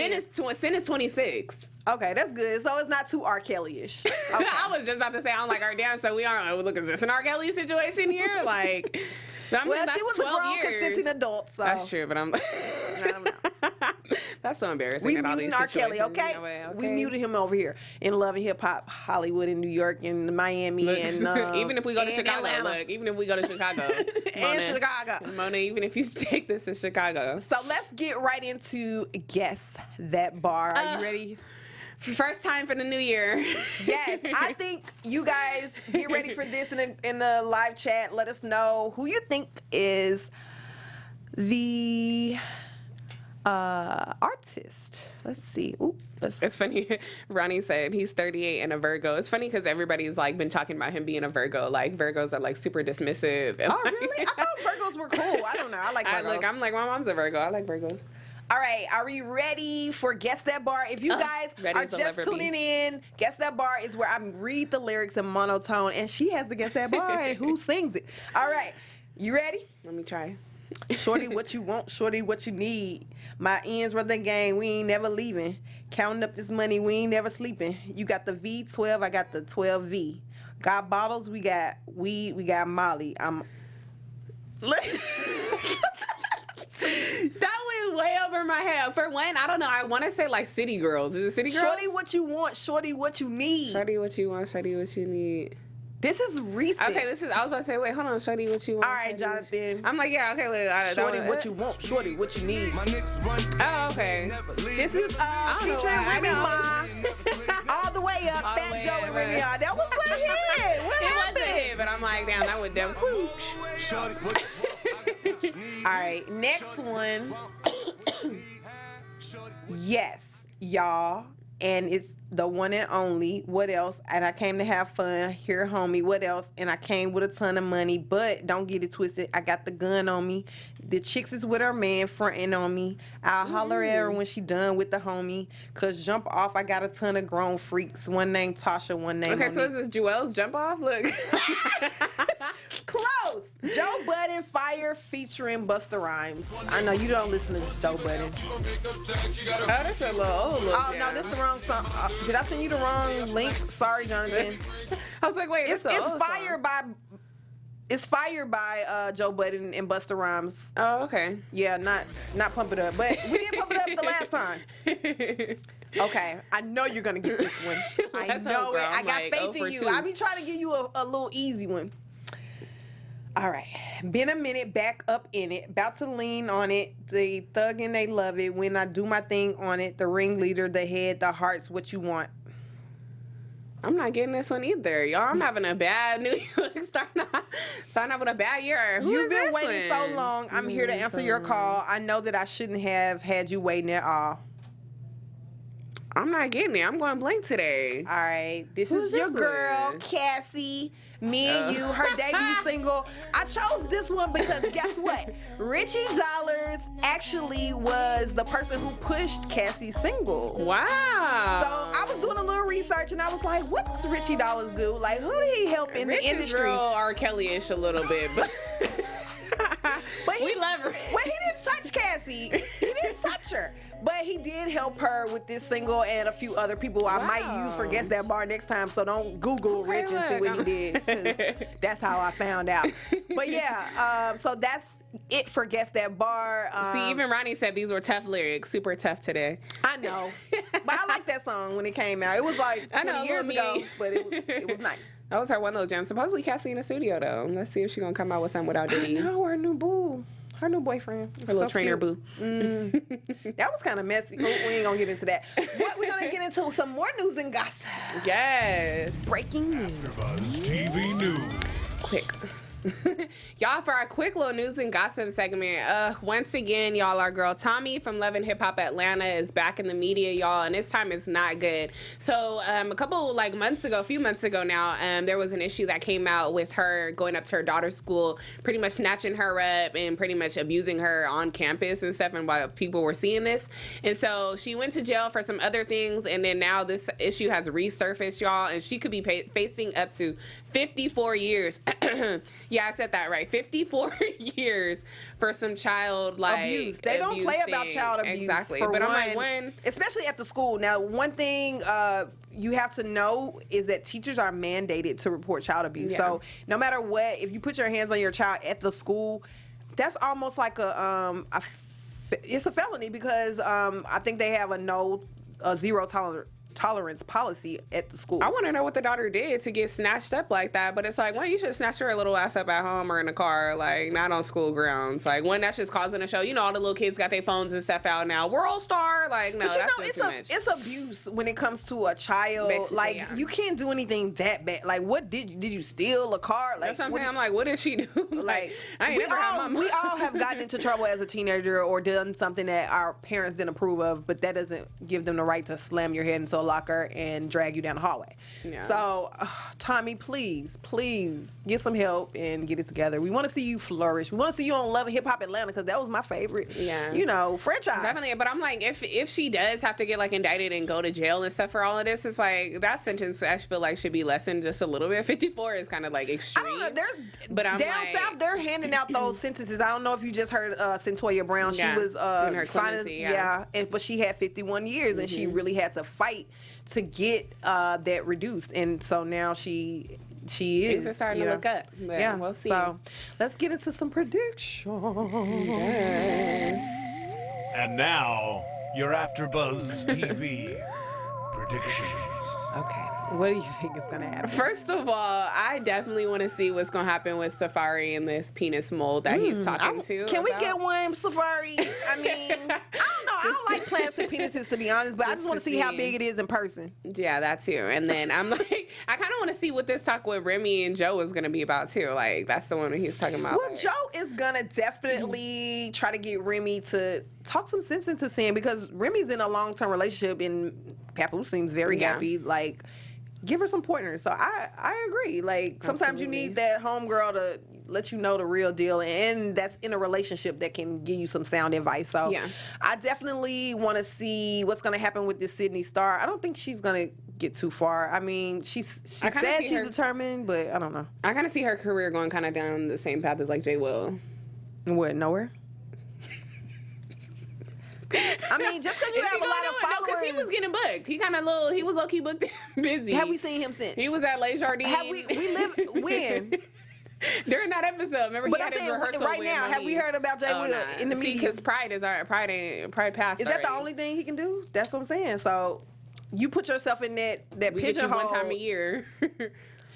Speaker 4: And Sin is 26.
Speaker 1: Okay, that's good. So it's not too R. Kelly-ish. Okay.
Speaker 4: I was just about to say, I'm like, all right, damn, so we are, look, is this an R. Kelly situation here? Like...
Speaker 1: Well,
Speaker 4: that's
Speaker 1: she was a
Speaker 4: 12
Speaker 1: grown,
Speaker 4: years.
Speaker 1: consenting adult, so.
Speaker 4: That's true, but I'm.
Speaker 1: I don't know.
Speaker 4: That's so embarrassing.
Speaker 1: We
Speaker 4: in all
Speaker 1: muting
Speaker 4: these
Speaker 1: R. Kelly,
Speaker 4: situations,
Speaker 1: okay?
Speaker 4: you know what?
Speaker 1: We muted him over here in Love and Hip Hop, Hollywood, and New York, and Miami,
Speaker 4: Look,
Speaker 1: and
Speaker 4: even if we go to
Speaker 1: and
Speaker 4: Chicago,
Speaker 1: Atlanta.
Speaker 4: look, even if we go to Chicago,
Speaker 1: And Chicago.
Speaker 4: Mona, even if you take this to Chicago.
Speaker 1: So let's get right into Guess That Bar. Are you ready?
Speaker 4: First time for the new year.
Speaker 1: Yes, I think you guys get ready for this in the live chat. Let us know who you think is the artist. Let's see. Ooh,
Speaker 4: It's funny. Ronnie said he's 38 and a Virgo. It's funny because everybody's like been talking about him being a Virgo. Like Virgos are like super dismissive. And,
Speaker 1: Oh, really? I thought Virgos were cool. I don't know. I like Virgos.
Speaker 4: I'm like, my mom's a Virgo. I like Virgos.
Speaker 1: All right, are we ready for Guess That Bar? If you guys
Speaker 4: ready
Speaker 1: are
Speaker 4: as I'll
Speaker 1: just
Speaker 4: ever
Speaker 1: tuning
Speaker 4: be.
Speaker 1: in, Guess That Bar is where I read the lyrics in monotone, and she has to guess that bar and who sings it. All right, you ready?
Speaker 4: Let me try.
Speaker 1: Shorty, what you want, shorty, what you need. My ends run the game, we ain't never leaving. Counting up this money, we ain't never sleeping. You got the V12, I got the 12V. Got bottles, we got weed, we got Molly.
Speaker 4: That went way over my head. For one, I don't know. I want to say like City Girls. Is it City Girls?
Speaker 1: Shorty, what you want, shorty, what you need.
Speaker 4: Shorty, what you want? Shorty, what you need?
Speaker 1: This is recent.
Speaker 4: Okay, I was about to say, wait, hold on. Shorty, what you want?
Speaker 1: All right,
Speaker 4: Shorty, what you-
Speaker 1: Jonathan.
Speaker 4: I'm like, yeah, okay, wait.
Speaker 1: Shorty, what you want, shorty, what you need.
Speaker 4: Oh, okay.
Speaker 1: This is
Speaker 4: don't know
Speaker 1: featuring
Speaker 4: why I
Speaker 1: Remy
Speaker 4: know.
Speaker 1: Ma. All the way up,
Speaker 4: All the
Speaker 1: Fat
Speaker 4: way
Speaker 1: Joe
Speaker 4: up,
Speaker 1: and Remy
Speaker 4: right.
Speaker 1: Ma. That was my hit. What
Speaker 4: It
Speaker 1: happened?
Speaker 4: wasn't it, but I'm like, damn, that would definitely.
Speaker 1: All right, next one. Yes, y'all, and it's the one and only. What else? And I came to have fun. Here, homie. What else? And I came with a ton of money, but don't get it twisted. I got the gun on me. The chicks is with her man fronting on me. I'll holler at her when she done with the homie. Cause jump off, I got a ton of grown freaks. One named Tasha, one named
Speaker 4: Okay, so
Speaker 1: Monique.
Speaker 4: is this Juelz Jump Off? Look.
Speaker 1: Close. Joe Budden Fire featuring Busta Rhymes. I know you don't listen to Joe Budden.
Speaker 4: Oh, that's a little old.
Speaker 1: Oh no, this the wrong song. Did I send you the wrong link? Sorry, Jonathan.
Speaker 4: I was like, wait,
Speaker 1: It's
Speaker 4: that's an old
Speaker 1: Fire
Speaker 4: song.
Speaker 1: by It's Fire by Joe Budden and Busta Rhymes.
Speaker 4: Oh, okay.
Speaker 1: Yeah, not Pump It Up, but we did Pump It Up the last time. Okay, I know you're gonna get this one. I
Speaker 4: Let's
Speaker 1: know
Speaker 4: hope,
Speaker 1: it.
Speaker 4: girl.
Speaker 1: I
Speaker 4: I'm
Speaker 1: got
Speaker 4: like,
Speaker 1: faith
Speaker 4: 0 for
Speaker 1: in you.
Speaker 4: 2.
Speaker 1: I be trying to give you a little easy one. All right, been a minute, back up in it, about to lean on it. The thug and they love it. When I do my thing on it, the ringleader, the head, the heart's what you want.
Speaker 4: I'm not getting this one either, y'all. I'm having a bad New Year. starting out with a bad year. Who
Speaker 1: You've
Speaker 4: is
Speaker 1: been
Speaker 4: this
Speaker 1: waiting
Speaker 4: one?
Speaker 1: so long. I'm here to answer your call. I know that I shouldn't have had you waiting at all.
Speaker 4: I'm not getting it. I'm going blank today.
Speaker 1: All right, this
Speaker 4: Who's
Speaker 1: is your
Speaker 4: this
Speaker 1: girl,
Speaker 4: one?
Speaker 1: Cassie. Me and you, her debut single. I chose this one because guess what? Richie Dollars actually was the person who pushed Cassie's single.
Speaker 4: Wow.
Speaker 1: So I was doing a little research and I was like, what does Richie Dollars do? Like, who did he help in
Speaker 4: Rich
Speaker 1: the industry?
Speaker 4: is real R. Kelly-ish a little bit, but
Speaker 1: But
Speaker 4: we love her.
Speaker 1: Well, he didn't touch Cassie. He didn't touch her. But he did help her with this single and a few other people I might use for Guess That Bar next time. So don't Google Rich and see what he did. 'Cause that's how I found out. But yeah, so that's it for Guess That Bar.
Speaker 4: See, even Ronnie said these were tough lyrics, super tough today.
Speaker 1: I know. But I like that song when it came out. It was like 20 years ago, but it was nice.
Speaker 4: That was her one little gem. Supposedly Cassie in the studio though. Let's see if she's gonna come out with something without Diddy.
Speaker 1: No, her new boo. Her new boyfriend.
Speaker 4: Her little trainer boo.
Speaker 1: That was kind of messy. We ain't gonna get into that. But we're gonna get into some more news and gossip.
Speaker 4: Yes.
Speaker 1: Breaking news.
Speaker 5: AfterBuzz TV News.
Speaker 4: Quick. Y'all, for our quick little news and gossip segment, once again, y'all, our girl Tommy from Love and Hip Hop Atlanta is back in the media, y'all, and this time it's not good. So a few months ago now, there was an issue that came out with her going up to her daughter's school, pretty much snatching her up and pretty much abusing her on campus and stuff, and while people were seeing this. And so she went to jail for some other things, and then now this issue has resurfaced, y'all, and she could be facing up to 54 years. Yeah, I said that right. 54 years for some child
Speaker 1: abuse. They don't play about child abuse.
Speaker 4: Exactly.
Speaker 1: But
Speaker 4: I'm
Speaker 1: one,
Speaker 4: like, when,
Speaker 1: especially at the school. Now, one thing you have to know is that teachers are mandated to report child abuse.
Speaker 4: Yeah.
Speaker 1: So no matter what, if you put your hands on your child at the school, that's almost like it's a felony because I think they have a zero tolerance policy at the school.
Speaker 4: I want to know what the daughter did to get snatched up like that, but it's like, well, you should snatch her little ass up at home or in the car, like not on school grounds. Like when that's just causing a show. You know, all the little kids got their phones and stuff out now. World star, like no,
Speaker 1: but you
Speaker 4: that's
Speaker 1: know,
Speaker 4: just too much.
Speaker 1: It's abuse when it comes to a child.
Speaker 4: Basically,
Speaker 1: like
Speaker 4: yeah.
Speaker 1: you can't do anything that bad. Like what did you steal a car? Like
Speaker 4: That's what I'm saying. I'm like, what did she do?
Speaker 1: Like
Speaker 4: I ain't never had my mom.
Speaker 1: we all have gotten into trouble as a teenager or done something that our parents didn't approve of, but that doesn't give them the right to slam your head into a locker and drag you down the hallway.
Speaker 4: Yeah.
Speaker 1: So, Tommy, please get some help and get it together. We want to see you flourish. We want to see you on Love and Hip Hop Atlanta because that was my favorite, franchise.
Speaker 4: Definitely, but I'm like, if she does have to get like indicted and go to jail and stuff for all of this, it's like that sentence I feel like should be lessened just a little bit. 54 is kind of like extreme.
Speaker 1: I don't know.
Speaker 4: But I'm
Speaker 1: down
Speaker 4: like,
Speaker 1: south, they're handing out those sentences. I don't know if you just heard Centoya Brown.
Speaker 4: Yeah,
Speaker 1: She was
Speaker 4: in her clemency,
Speaker 1: but she had 51 years, and she really had to fight to get that reduced, and so now she is.
Speaker 4: Things are starting to look up. But
Speaker 1: yeah,
Speaker 4: we'll see.
Speaker 1: So let's get into some predictions.
Speaker 5: And now, your AfterBuzz TV predictions.
Speaker 1: Okay, what do you think is gonna happen?
Speaker 4: First of all, I definitely want to see what's going to happen with Safari and this penis mold that he's talking to.
Speaker 1: Can we get one, Safari? I mean, I don't know. I don't like plastic penises, to be honest, but I just want to see how big it is in person.
Speaker 4: Yeah, that too. And then I'm like, I kind of want to see what this talk with Remy and Joe is going to be about too. Like, that's the one that he's talking about.
Speaker 1: Well,
Speaker 4: like,
Speaker 1: Joe is gonna definitely try to get Remy to talk some sense into Sam because Remy's in a long-term relationship and Papoose seems very happy. Like, give her some pointers. So I agree. Like, sometimes you need that homegirl to let you know the real deal, and that's in a relationship that can give you some sound advice. So
Speaker 4: yeah.
Speaker 1: I definitely want to see what's going to happen with this Sydney Star. I don't think she's going to get too far. I mean, she said she's determined, but I don't know.
Speaker 4: I kind of see her career going kind of down the same path as like J. Will.
Speaker 1: What, nowhere? I mean, just because you have a lot of followers.
Speaker 4: Because he was getting booked. He was low-key booked and busy.
Speaker 1: Have we seen him since?
Speaker 4: He was at Les Jardins.
Speaker 1: Have we live when?
Speaker 4: During that episode, remember
Speaker 1: But
Speaker 4: he
Speaker 1: I'm
Speaker 4: had his
Speaker 1: saying
Speaker 4: rehearsal
Speaker 1: right now, have we heard about Jay Will in the media?
Speaker 4: Because Pride passed.
Speaker 1: Is that the only thing he can do? That's what I'm saying. So you put yourself in that pigeonhole.
Speaker 4: One time a year.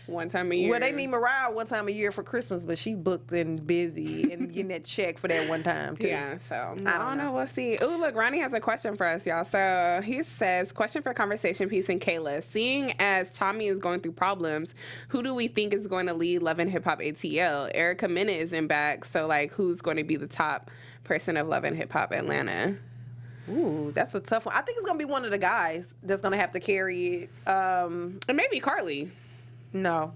Speaker 4: One time a year.
Speaker 1: Well, they need Mariah one time a year for Christmas, but she booked and busy and getting that check for that one time, too.
Speaker 4: Yeah, so I don't know. We'll see. Ooh, look, Ronnie has a question for us, y'all. So he says, question for conversation piece and Kayla. Seeing as Tommy is going through problems, who do we think is going to lead Love and Hip Hop ATL? Erica Mena isn't back, so like who's going to be the top person of Love and Hip Hop Atlanta?
Speaker 1: Ooh, that's a tough one. I think it's going to be one of the guys that's going to have to carry it.
Speaker 4: And maybe Karlie.
Speaker 1: No.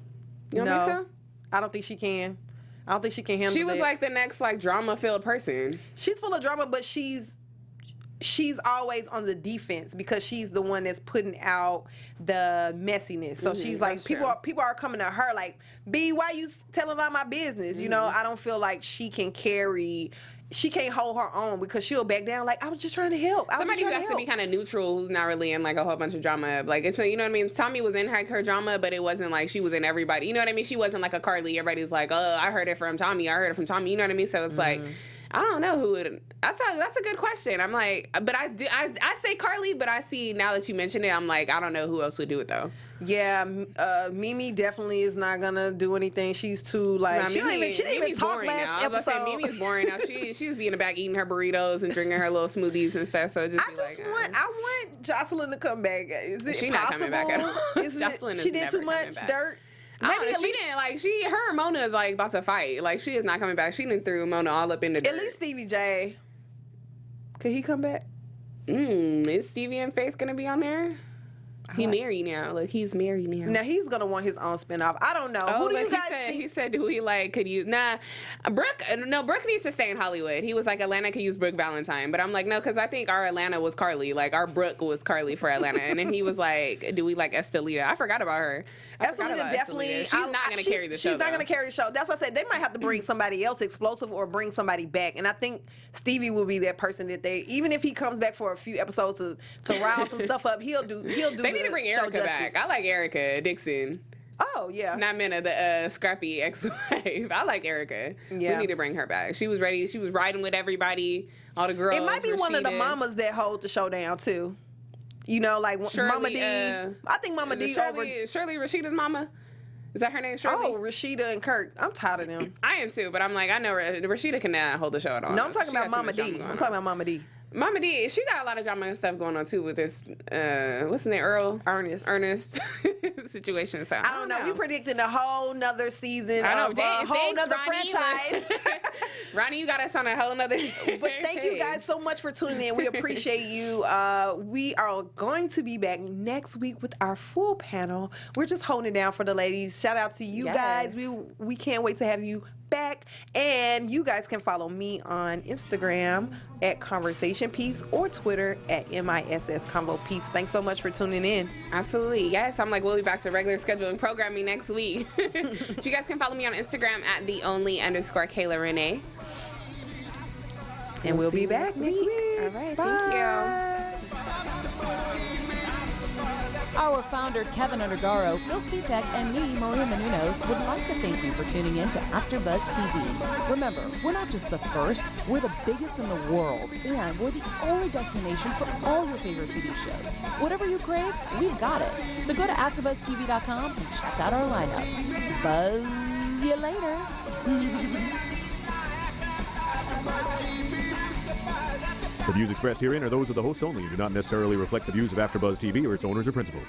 Speaker 4: You don't think so?
Speaker 1: I don't think she can. I don't think she can handle it.
Speaker 4: She was like the next like drama-filled person.
Speaker 1: She's full of drama, but she's always on the defense because she's the one that's putting out the messiness. So she's like, people are coming to her like, B, why you telling about my business? You know, I don't feel like she can't hold her own because she'll back down. Like, I was just trying to help.
Speaker 4: Somebody who has to be kind of neutral, who's not really in like a whole bunch of drama. Like, it's, you know what I mean? Tommy was in her drama, but it wasn't like she was in everybody. You know what I mean? She wasn't like a Karlie. Everybody's like, oh, I heard it from Tommy. You know what I mean? So it's like, I don't know who would. That's a good question. I'm like, but I say Karlie, but I see now that you mention it, I'm like, I don't know who else would do it though.
Speaker 1: Yeah, Mimi definitely is not gonna do anything. She's too like she didn't even talk last episode.
Speaker 4: Say, Mimi's boring now. She's be in the back eating her burritos and drinking her little smoothies and stuff. So
Speaker 1: I want Joseline to come back. Is it
Speaker 4: she
Speaker 1: possible?
Speaker 4: Not coming back at all. Joseline is
Speaker 1: she did
Speaker 4: never
Speaker 1: too much
Speaker 4: back.
Speaker 1: dirt.
Speaker 4: Maybe she didn't like her and Mona is like about to fight. Like she is not coming back. She done threw Mona all up in the dirt.
Speaker 1: At least Stevie J. Could he come back?
Speaker 4: Is Stevie and Faith gonna be on there? He married now. Look, he's married now.
Speaker 1: Now he's gonna want his own spinoff. I don't know. Who do you guys think?
Speaker 4: He said, "Do we like? Could you? Nah, Brooke. No, Brooke needs to stay in Hollywood." He was like, "Atlanta could use Brooke Valentine," but I'm like, no, because I think our Atlanta was Karlie. Like our Brooke was Karlie for Atlanta, and then he was like, "Do we like Estelita?" I forgot about her.
Speaker 1: Estelita definitely.
Speaker 4: She's not gonna carry the show.
Speaker 1: She's not gonna carry the show. That's what I said. They might have to bring somebody else explosive or bring somebody back, and I think Stevie will be that person that they. Even if he comes back for a few episodes to rile some stuff up, he'll do.
Speaker 4: They need to bring Erica back. I like Erica Dixon.
Speaker 1: Oh yeah,
Speaker 4: not Minna, the scrappy ex-wife. I like Erica. Yeah, we need to bring her back. She was ready. She was riding with everybody, all the girls.
Speaker 1: It might be
Speaker 4: Rasheeda.
Speaker 1: One of the mamas that hold the show down too. You know, like Shirley, Mama D. I think Mama D
Speaker 4: Shirley Rasheeda's mama. Is that her name? Shirley?
Speaker 1: Oh, Rasheeda and Kirk. I'm tired of them.
Speaker 4: I am too, but I'm like, I know Rasheeda cannot hold the show at all.
Speaker 1: No, I'm talking about Mama D. I'm talking about Mama D.
Speaker 4: Mama D, she got a lot of drama and stuff going on too with this, what's his name, Ernest situation. So
Speaker 1: I don't know. We predicting a whole nother season of a whole nother franchise.
Speaker 4: Ronnie, you got us on a whole nother.
Speaker 1: But thank you guys so much for tuning in. We appreciate you. We are going to be back next week with our full panel. We're just holding it down for the ladies. Shout out to you guys. We can't wait to have you back. And you guys can follow me on Instagram at Conversation Piece or Twitter at MISS Convo Piece. Thanks so much for tuning in.
Speaker 4: Absolutely. Yes, I'm like, we'll be back to regular scheduling programming next week. So you guys can follow me on Instagram at @the_Kayla Renee.
Speaker 1: And we'll be back next week.
Speaker 4: All right.
Speaker 1: Bye.
Speaker 4: Thank you.
Speaker 2: Our founder, Kevin Undergaro, Phil Svitek, and me, Maria Menounos, would like to thank you for tuning in to AfterBuzz TV. Remember, we're not just the first, we're the biggest in the world, and we're the only destination for all your favorite TV shows. Whatever you crave, we've got it. So go to AfterBuzzTV.com and check out our lineup. Buzz you later.
Speaker 6: The views expressed herein are those of the hosts only and do not necessarily reflect the views of AfterBuzz TV or its owners or principals.